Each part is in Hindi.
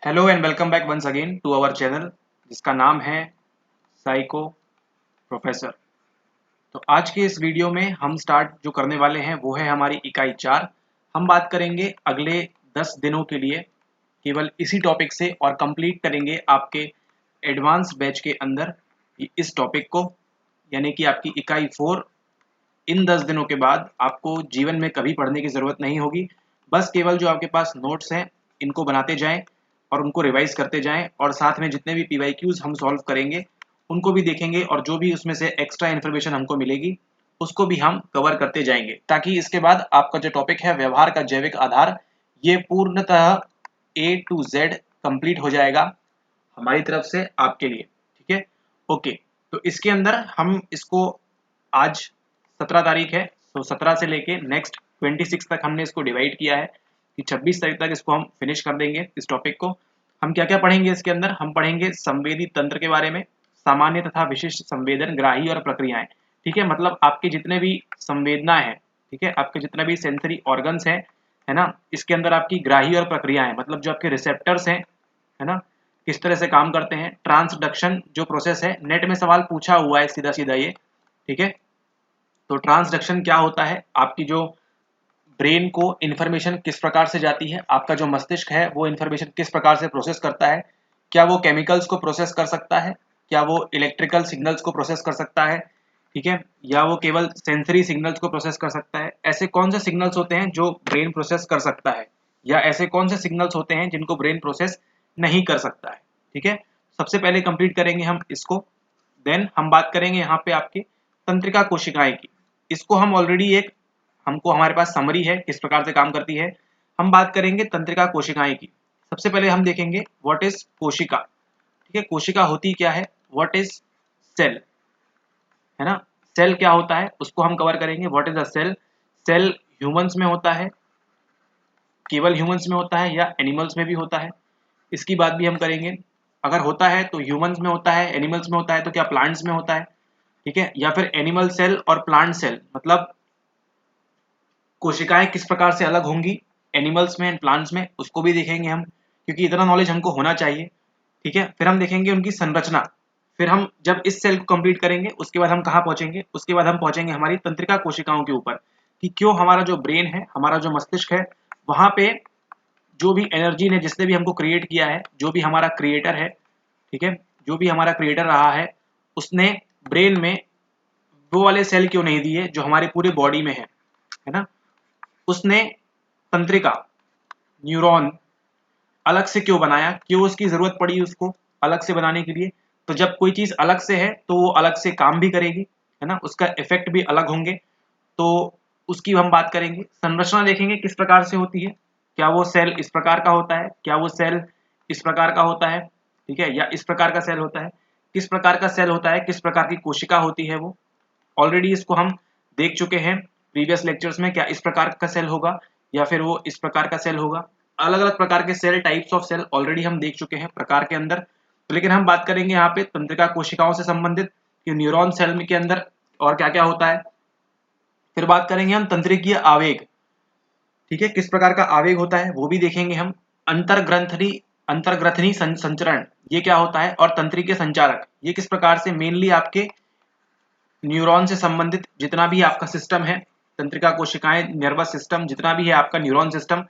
Hello and welcome back once again to our channel जिसका नाम है साइको प्रोफेसर। तो आज के इस वीडियो में हम स्टार्ट जो करने वाले हैं वो है हमारी इकाई 4। हम बात करेंगे अगले 10 दिनों के लिए केवल इसी टॉपिक से और कंप्लीट करेंगे आपके एडवांस बैच के अंदर इस टॉपिक को, यानी कि आपकी इकाई 4। इन 10 दिनों के बाद आपको जीवन में कभी पढ़ने की ज़रूरत नहीं होगी। बस केवल जो आपके पास नोट्स हैं इनको बनाते जाएं और उनको रिवाइज करते जाएं, और साथ में जितने भी पीवाईक्यूज हम सॉल्व करेंगे उनको भी देखेंगे, और जो भी उसमें से एक्स्ट्रा इन्फॉर्मेशन हमको मिलेगी उसको भी हम कवर करते जाएंगे, ताकि इसके बाद आपका जो टॉपिक है व्यवहार का जैविक आधार, ये पूर्णतः A to Z कंप्लीट हो जाएगा हमारी तरफ से आपके लिए। ठीक है, ओके। तो इसके अंदर हम इसको आज 17 तारीख है, तो 17 से लेके नेक्स्ट 26 तक हमने इसको डिवाइड किया है कि 26 तारीख तक इसको हम फिनिश कर देंगे। इस टॉपिक को हम क्या क्या पढ़ेंगे इसके अंदर, हम पढ़ेंगे संवेदी तंत्र के बारे में, सामान्य तथा विशिष्ट संवेदन ग्राही और प्रक्रियाएं। ठीक है, मतलब आपके जितने भी संवेदना है, ठीक है, आपके जितने भी सेंसरी ऑर्गन्स हैं, है ना, इसके अंदर आपकी ग्राही और प्रक्रियाएं, मतलब जो आपके रिसेप्टर्स हैं, है ना, किस तरह से काम करते हैं। ट्रांसडक्शन जो प्रोसेस है, नेट में सवाल पूछा हुआ है सीधा सीधा ये। ठीक है, तो ट्रांसडक्शन क्या होता है, आपकी जो ब्रेन को इन्फॉर्मेशन किस प्रकार से जाती है, आपका जो मस्तिष्क है वो इन्फॉर्मेशन किस प्रकार से प्रोसेस करता है, क्या वो केमिकल्स को प्रोसेस कर सकता है, क्या वो इलेक्ट्रिकल सिग्नल्स को प्रोसेस कर सकता है, ठीक है, या वो केवल सेंसरी सिग्नल्स को प्रोसेस कर सकता है। ऐसे कौन से सिग्नल्स होते हैं जो ब्रेन प्रोसेस कर सकता है, या ऐसे कौन से सिग्नल्स होते हैं जिनको ब्रेन प्रोसेस नहीं कर सकता है। ठीक है, सबसे पहले कंप्लीट करेंगे हम इसको, देन हम बात करेंगे यहाँ पे आपकी तंत्रिका कोशिकाएं की। इसको हम ऑलरेडी एक, हमको हमारे पास समरी है किस प्रकार से काम करती है। हम बात करेंगे तंत्रिका कोशिकाएं की। सबसे पहले हम देखेंगे व्हाट इज कोशिका। ठीक है, कोशिका होती क्या है, व्हाट इज सेल, है ना, सेल क्या होता है उसको हम कवर करेंगे। What is a cell, cell humans में होता है, केवल ह्यूमंस में होता है या एनिमल्स में भी होता है, इसकी बात भी हम करेंगे। अगर होता है तो ह्यूमंस में होता है, एनिमल्स में होता है तो क्या प्लांट्स में होता है, ठीक है, या फिर एनिमल सेल और प्लांट सेल, मतलब कोशिकाएं किस प्रकार से अलग होंगी एनिमल्स में एंड प्लांट्स में, उसको भी देखेंगे हम, क्योंकि इतना नॉलेज हमको होना चाहिए। ठीक है, फिर हम देखेंगे उनकी संरचना। फिर हम जब इस सेल को कंप्लीट करेंगे उसके बाद हम कहाँ पहुंचेंगे, उसके बाद हम पहुंचेंगे हमारी तंत्रिका कोशिकाओं के ऊपर, कि क्यों हमारा जो ब्रेन है, हमारा जो मस्तिष्क है, वहां पे जो भी एनर्जी ने जिसने भी हमको क्रिएट किया है, जो भी हमारा क्रिएटर है, ठीक है, जो भी हमारा क्रिएटर रहा है, उसने ब्रेन में वो वाले सेल क्यों नहीं दिए जो हमारे पूरे बॉडी में है ना, उसने तंत्रिका न्यूरॉन अलग से क्यों बनाया, क्यों उसकी जरूरत पड़ी उसको अलग से बनाने के लिए। तो जब कोई चीज अलग से है तो वो अलग से काम भी करेगी, है ना, उसका इफेक्ट भी अलग होंगे, तो उसकी हम बात करेंगे। संरचना देखेंगे किस प्रकार से होती है, क्या वो सेल इस प्रकार का होता है, क्या वो सेल इस प्रकार का होता है, ठीक है, या इस प्रकार का सेल होता है, किस प्रकार का सेल होता है, किस प्रकार की कोशिका होती है वो। ऑलरेडी इसको हम देख चुके हैं प्रीवियस लेक्चर्स में, क्या इस प्रकार का सेल होगा या फिर वो इस प्रकार का सेल होगा। अलग अलग प्रकार के cell, types of cell already हम देख चुके हैं प्रकार के अंदर। तो लेकिन हम बात करेंगे यहाँ पे तंत्रिका कोशिकाओं से संबंधित कि न्यूरॉन सेल में के अंदर और क्या क्या होता है। फिर बात करेंगे हम तंत्रिकीय आवेग, ठीक है, किस प्रकार का आवेग होता है वो भी देखेंगे हम। अंतर्ग्रथनी संचरण ये क्या होता है, और तंत्रिकीय संचारक ये किस प्रकार से मेनली आपके न्यूरॉन से संबंधित जितना भी आपका सिस्टम है, तंत्रिका कोशिकाएं, नर्वस सिस्टम, जितना भी है आपका न्यूरॉन सिस्टम,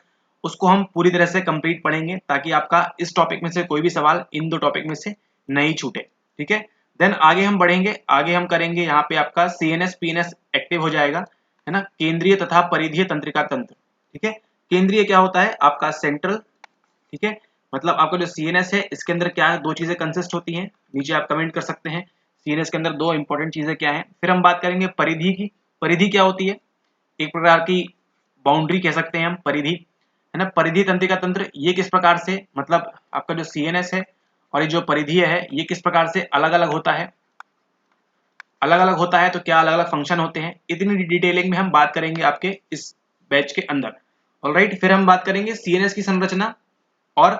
उसको हम पूरी तरह से कंप्लीट पढ़ेंगे, ताकि आपका इस टॉपिक में से कोई भी सवाल इन दो टॉपिक में से नहीं छूटे। ठीक है, देन आगे हम बढ़ेंगे, आगे हम करेंगे यहाँ पे आपका CNS PNS एक्टिव हो जाएगा, है ना, केंद्रीय तथा परिधीय तंत्रिका तंत्र। ठीक है, केंद्रीय क्या होता है, आपका सेंट्रल, ठीक है, मतलब आपका जो CNS है इसके अंदर क्या दो चीजें कंसिस्ट होती हैं, नीचे आप कमेंट कर सकते हैं CNS के अंदर दो इंपॉर्टेंट चीजें क्या हैं। फिर हम बात करेंगे परिधि की। परिधि क्या होती है, एक प्रकार की बाउंड्री कह सकते हैं हम, परिधि, है ना, परिधि तंत्रिका तंत्र ये किस प्रकार से, मतलब आपका जो CNS है और ये जो परिधीय है ये किस प्रकार से अलग अलग होता है, अलग अलग होता है तो क्या अलग अलग फंक्शन होते हैं, इतनी डिटेलिंग में हम बात करेंगे आपके इस बैच के अंदर। ऑलराइट, फिर हम बात करेंगे CNS की संरचना और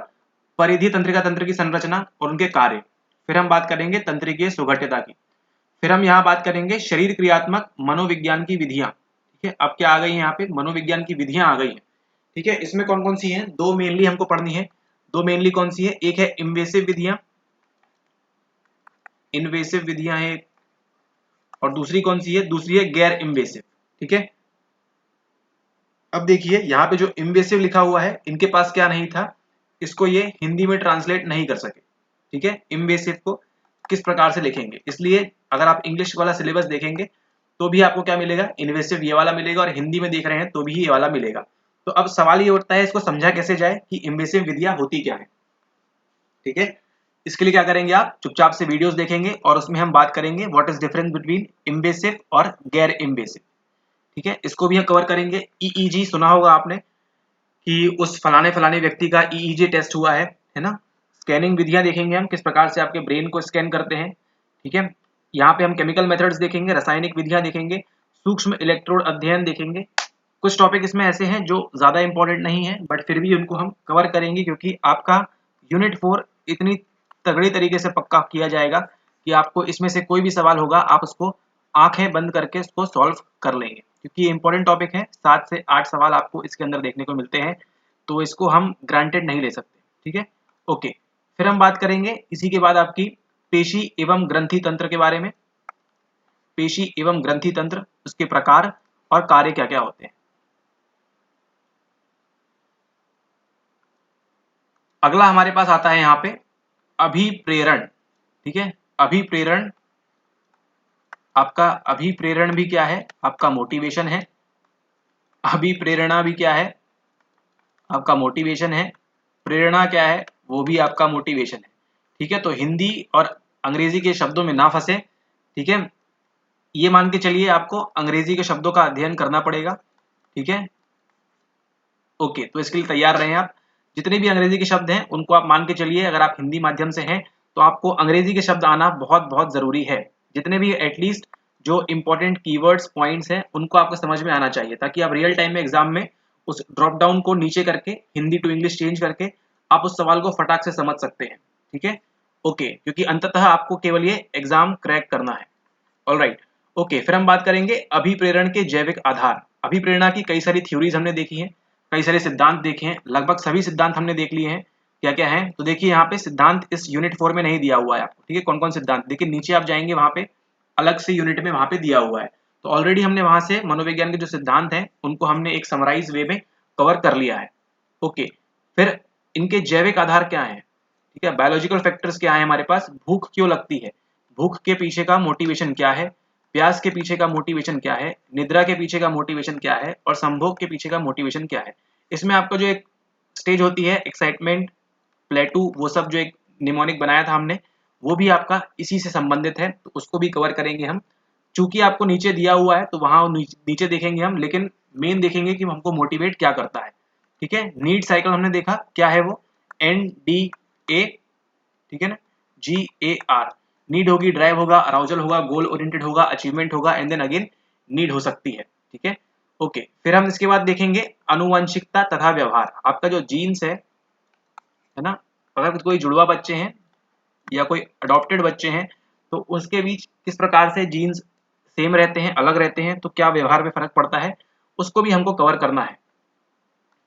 परिधि तंत्रिका तंत्र की संरचना और उनके कार्य। फिर हम बात करेंगे तंत्रिकीय सुघट्यता की। फिर हम यहाँ बात करेंगे शरीर क्रियात्मक मनोविज्ञान की विधियां। ठीक है, अब क्या आ गई है यहाँ पे, मनोविज्ञान की विधियां आ गई हैं। ठीक है, इसमें कौन कौन सी हैं, दो मेनली हमको पढ़नी है, दो मेनली कौन सी है, एक है इन्वेसिव विधियां, इन्वेसिव विधियां है, और दूसरी कौन सी है, दूसरी है गैर इन्वेसिव। ठीक है, अब देखिए यहाँ पे जो इन्वेसिव लिखा हुआ है इनके पास क्या नहीं था, इसको ये हिंदी में ट्रांसलेट नहीं कर सके। ठीक है, इन्वेसिव को किस प्रकार से लिखेंगे, इसलिए अगर आप इंग्लिश वाला सिलेबस देखेंगे तो भी आपको क्या मिलेगा, इन्वेसिव ये वाला मिलेगा, और हिंदी में देख रहे हैं तो भी ये वाला मिलेगा। तो अब सवाल ये उठता है इसको समझा कैसे जाए कि इन्वेसिव विधियां होती क्या है। ठीक है, इसके लिए क्या करेंगे, आप चुपचाप से वीडियोस देखेंगे और उसमें हम बात करेंगे what is difference between invasive और गैर इन्वेसिव। ठीक है, इसको भी हम कवर करेंगे। ईईजी सुना होगा आपने कि उस फलाने फलाने व्यक्ति का ईईजी टेस्ट हुआ है ना। स्कैनिंग विधियां देखेंगे हम, किस प्रकार से आपके ब्रेन को स्कैन करते हैं। ठीक है, यहाँ पे हम केमिकल मेथड्स देखेंगे, रासायनिक विधियां देखेंगे, सूक्ष्म इलेक्ट्रोड अध्ययन देखेंगे। कुछ टॉपिक इसमें ऐसे हैं जो ज्यादा इंपॉर्टेंट नहीं है बट फिर भी उनको हम कवर करेंगे, क्योंकि आपका यूनिट 4 इतनी तगड़ी तरीके से पक्का किया जाएगा कि आपको इसमें से कोई भी सवाल होगा आप उसको आंखें बंद करके उसको सॉल्व कर लेंगे, क्योंकि ये इंपॉर्टेंट टॉपिक है। 7 से 8 सवाल आपको इसके अंदर देखने को मिलते हैं, तो इसको हम ग्रांटेड नहीं ले सकते। ठीक है, ओके। फिर हम बात करेंगे इसी के बाद आपकी पेशी एवं ग्रंथि तंत्र के बारे में। पेशी एवं ग्रंथि तंत्र, उसके प्रकार और कार्य क्या क्या होते हैं। अगला हमारे पास आता है यहाँ पे अभिप्रेरण। ठीक है, अभिप्रेरण, आपका अभिप्रेरण भी क्या है, आपका मोटिवेशन है। अभिप्रेरणा भी क्या है, आपका मोटिवेशन है। प्रेरणा क्या है, वो भी आपका मोटिवेशन है। ठीक है, तो हिंदी और अंग्रेजी के शब्दों में ना फंसे। ठीक है, ये मान के चलिए आपको अंग्रेजी के शब्दों का अध्ययन करना पड़ेगा। ठीक है, ओके, तो इसके लिए तैयार रहें आप। जितने भी अंग्रेजी के शब्द हैं उनको आप मान के चलिए, अगर आप हिंदी माध्यम से हैं तो आपको अंग्रेजी के शब्द आना बहुत बहुत जरूरी है। जितने भी एटलीस्ट जो इंपॉर्टेंट कीवर्ड्स पॉइंट्स हैं उनको आपको समझ में आना चाहिए, ताकि आप रियल टाइम में एग्जाम में उस ड्रॉप डाउन को नीचे करके हिंदी टू इंग्लिश चेंज करके आप उस सवाल को फटाक से समझ सकते हैं। ठीक है, ओके, क्योंकि अंततः आपको केवल ये एग्जाम क्रैक करना है। ऑलराइट, ओके, फिर हम बात करेंगे अभिप्रेरण के जैविक आधार। अभिप्रेरणा की कई सारी थ्योरीज हमने देखी हैं, कई सारे सिद्धांत देखे हैं, लगभग सभी सिद्धांत हमने देख लिए हैं। क्या क्या है, तो देखिए यहाँ पे सिद्धांत इस यूनिट 4 में नहीं दिया हुआ है आपको। ठीक है, कौन कौन सिद्धांत, देखिए नीचे आप जाएंगे वहां पे अलग से यूनिट में वहां पे दिया हुआ है। तो ऑलरेडी हमने वहां से मनोविज्ञान के जो सिद्धांत हैं उनको हमने एक समराइज वे में कवर कर लिया है। ओके, फिर इनके जैविक आधार क्या है। ठीक है, बायोलॉजिकल फैक्टर्स क्या है हमारे पास, भूख क्यों लगती है, भूख के पीछे का मोटिवेशन क्या है, प्यास के पीछे का मोटिवेशन क्या है, निद्रा के पीछे का मोटिवेशन क्या है, और संभोग के पीछे का मोटिवेशन क्या है। इसमें आपका जो एक स्टेज होती है एक्साइटमेंट, प्लेटू, वो सब जो एक निमोनिक बनाया था हमने, वो भी आपका इसी से संबंधित है, तो उसको भी कवर करेंगे हम। चूंकि आपको नीचे दिया हुआ है तो वहां नीचे देखेंगे हम, लेकिन मेन देखेंगे कि हमको मोटिवेट क्या करता है। ठीक है, नीड साइकिल हमने देखा क्या है वो, NDA। ठीक है ना, GAR, नीड होगी, ड्राइव होगा, अराउजल होगा, गोल ओरिएंटेड होगा, अचीवमेंट होगा, एंड देन अगेन नीड हो सकती है। ठीक है, ओके, फिर हम इसके बाद देखेंगे आनुवंशिकता तथा व्यवहार। आपका जो जीन्स है ना, अगर कोई जुड़वा बच्चे हैं या कोई अडॉप्टेड बच्चे हैं तो उसके बीच किस प्रकार से जीन्स सेम रहते हैं, अलग रहते हैं, तो क्या व्यवहार में फर्क पड़ता है, उसको भी हमको कवर करना है।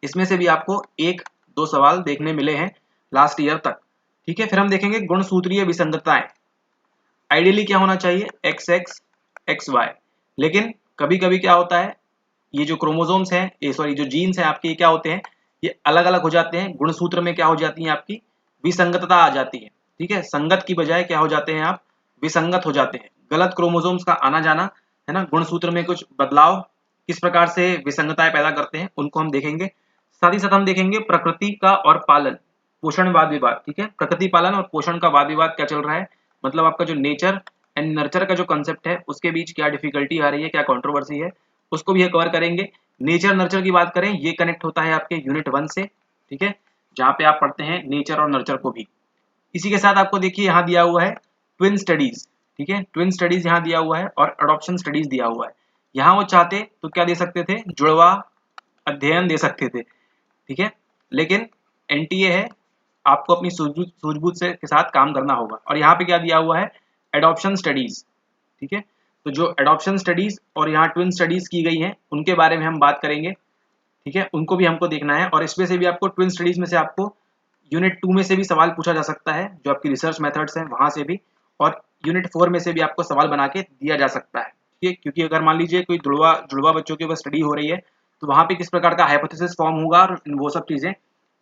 इसमें से भी आपको 1-2 सवाल देखने मिले हैं लास्ट ईयर तक। ठीक है, फिर हम देखेंगे गुणसूत्रीय विसंगतताएं। आइडियली क्या होना चाहिए, XX XY, लेकिन कभी कभी क्या होता है, ये जो क्रोमोसोम्स हैं, ये सॉरी जो जीन्स हैं आपके, ये क्या होते हैं, ये अलग अलग हो जाते हैं। गुणसूत्र में क्या हो जाती है, आपकी विसंगतता आ जाती है। ठीक है, संगत की बजाय क्या हो जाते हैं आप, विसंगत हो जाते हैं। गलत क्रोमोसोम्स का आना जाना है ना, गुणसूत्र में कुछ बदलाव किस प्रकार से विसंगताएं पैदा करते हैं, उनको हम देखेंगे। साथ ही साथ हम देखेंगे प्रकृति का और पालन, पोषण वाद विवाद। ठीक है, प्रकृति पालन और पोषण का वाद विवाद क्या चल रहा है, मतलब आपका जो नेचर एंड नर्चर का जो कंसेप्ट है उसके बीच क्या डिफिकल्टी आ रही है, क्या कंट्रोवर्सी है, उसको भी कवर करेंगे। नेचर नर्चर की बात करें, ये कनेक्ट होता है आपके यूनिट 1 से। ठीक है, जहाँ पे आप पढ़ते हैं नेचर और नर्चर को भी। इसी के साथ आपको देखिए यहाँ दिया हुआ है ट्विन स्टडीज। ठीक है, ट्विन स्टडीज यहाँ दिया हुआ है और अडॉप्शन स्टडीज दिया हुआ है। यहाँ वो चाहते तो क्या दे सकते थे, जुड़वा अध्ययन दे सकते थे। ठीक है, लेकिन NTA है, आपको अपनी सूझबूझ से के साथ काम करना होगा। और यहाँ पे क्या दिया हुआ है, एडॉप्शन स्टडीज। ठीक है, तो जो एडॉप्शन स्टडीज और यहाँ ट्विन स्टडीज की गई हैं उनके बारे में हम बात करेंगे। ठीक है, उनको भी हमको देखना है, और इसमें से भी आपको ट्विन स्टडीज में से आपको यूनिट 2 में से भी सवाल पूछा जा सकता है, जो आपकी रिसर्च मेथड्स हैं वहां से भी, और यूनिट 4 में से भी आपको सवाल बना के दिया जा सकता है। ठीक है, क्योंकि अगर मान लीजिए कोई जुड़वा बच्चों के ऊपर स्टडी हो रही है तो वहां पे किस प्रकार का हाइपोथेसिस फॉर्म होगा और वो सब चीजें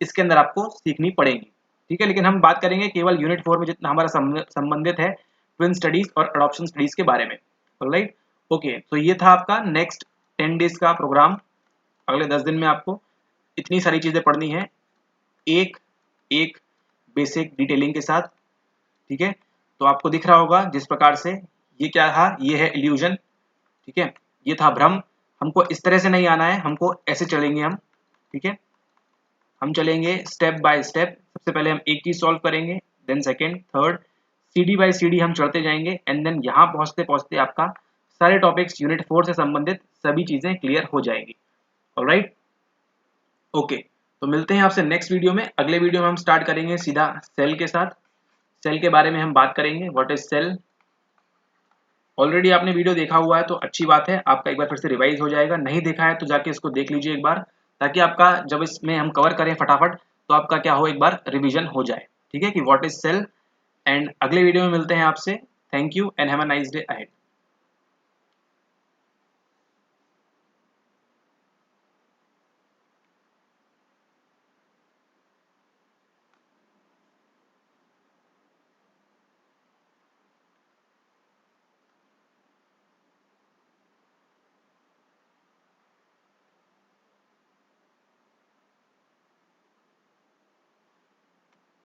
इसके अंदर आपको सीखनी पड़ेंगी। ठीक है, लेकिन हम बात करेंगे केवल यूनिट 4 में जितना हमारा संबंधित है ट्विन स्टडीज और अडॉप्शन स्टडीज के बारे में। ऑलराइट, ओके, तो ये था आपका नेक्स्ट 10 डेज का प्रोग्राम। अगले 10 दिन में आपको इतनी सारी चीजें पढ़नी है, एक एक बेसिक डिटेलिंग के साथ। ठीक है, तो आपको दिख रहा होगा जिस प्रकार से ये क्या था, ये है इल्यूजन। ठीक है, ये था भ्रम। हमको इस तरह से नहीं आना है, हमको ऐसे चलेंगे हम। ठीक है, हम चलेंगे स्टेप बाय स्टेप। सबसे पहले हम एक चीज सॉल्व करेंगे, देन सेकंड, थर्ड, सीडी बाय सीडी हम चढ़ते जाएंगे, एंड देन यहाँ पहुंचते पहुंचते आपका सारे टॉपिक्स यूनिट 4 से संबंधित सभी चीजें क्लियर हो जाएंगी। ऑलराइट, ओके, तो मिलते हैं आपसे नेक्स्ट वीडियो में। अगले वीडियो में हम स्टार्ट करेंगे सीधा सेल के साथ। सेल के बारे में हम बात करेंगे, व्हाट इज सेल। ऑलरेडी आपने वीडियो देखा हुआ है तो अच्छी बात है, आपका एक बार फिर से रिवाइज हो जाएगा। नहीं देखा है तो जाके इसको देख लीजिए एक बार, ताकि आपका जब इसमें हम कवर करें फटाफट तो आपका क्या हो, एक बार रिवीजन हो जाए। ठीक है, कि व्हाट इज सेल। एंड अगले वीडियो में मिलते हैं आपसे। Thank you and have a nice day ahead.